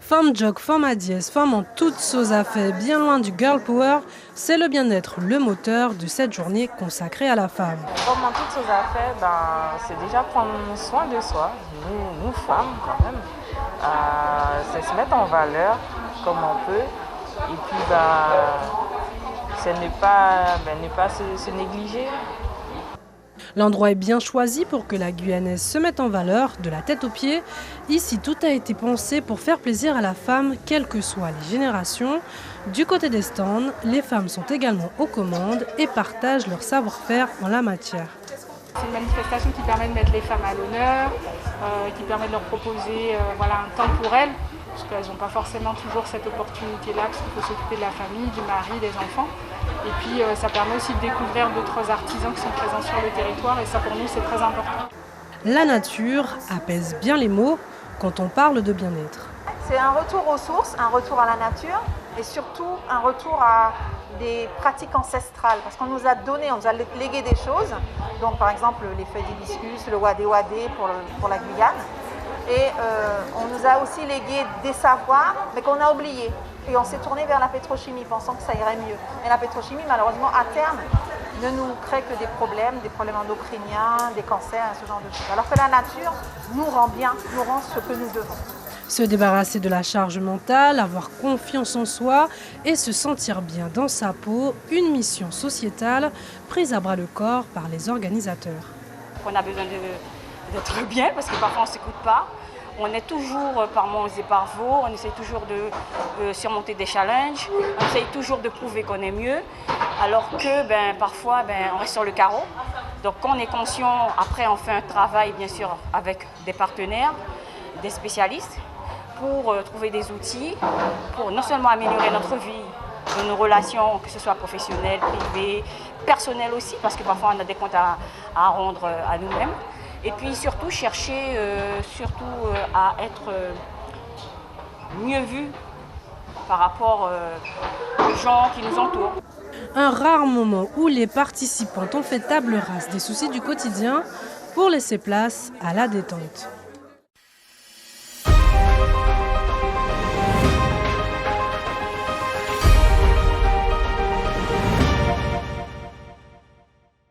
Femmes jog, femmes à dièse, femmes en toutes choses à faire, bien loin du girl power, c'est le bien-être le moteur de cette journée consacrée à la femme. Comme en toutes choses à faire, c'est déjà prendre soin de soi, nous femmes quand même. C'est se mettre en valeur comme on peut et puis c'est ne pas se négliger. L'endroit est bien choisi pour que la Guyanaise se mette en valeur, de la tête aux pieds. Ici, tout a été pensé pour faire plaisir à la femme, quelles que soient les générations. Du côté des stands, les femmes sont également aux commandes et partagent leur savoir-faire en la matière. C'est une manifestation qui permet de mettre les femmes à l'honneur, qui permet de leur proposer un temps pour elles, parce qu'elles n'ont pas forcément toujours cette opportunité-là, parce qu'il faut s'occuper de la famille, du mari, des enfants. Et puis ça permet aussi de découvrir d'autres artisans qui sont présents sur le territoire, et ça pour nous c'est très important. La nature apaise bien les mots quand on parle de bien-être. C'est un retour aux sources, un retour à la nature et surtout un retour à des pratiques ancestrales. Parce qu'on nous a donné, on nous a légué des choses. Donc par exemple les feuilles d'hibiscus, le wadé-wadé pour la Guyane. Et on nous a aussi légué des savoirs, mais qu'on a oubliés. Et on s'est tourné vers la pétrochimie, pensant que ça irait mieux. Mais la pétrochimie, malheureusement, à terme, ne nous crée que des problèmes endocriniens, des cancers, ce genre de choses. Alors que la nature nous rend bien, nous rend ce que nous devons. Se débarrasser de la charge mentale, avoir confiance en soi et se sentir bien dans sa peau, une mission sociétale prise à bras le corps par les organisateurs. On a besoin d'être bien parce que parfois on ne s'écoute pas. On est toujours par manches et par veaux, on essaie toujours de surmonter des challenges, on essaie toujours de prouver qu'on est mieux, alors que parfois on reste sur le carreau. Donc quand on est conscient, après on fait un travail bien sûr avec des partenaires, des spécialistes, pour trouver des outils, pour non seulement améliorer notre vie, nos relations, que ce soit professionnelles, privées, personnelles aussi, parce que parfois on a des comptes à rendre à nous-mêmes. Et puis surtout chercher à être mieux vu par rapport aux gens qui nous entourent. Un rare moment où les participants ont fait table rase des soucis du quotidien pour laisser place à la détente.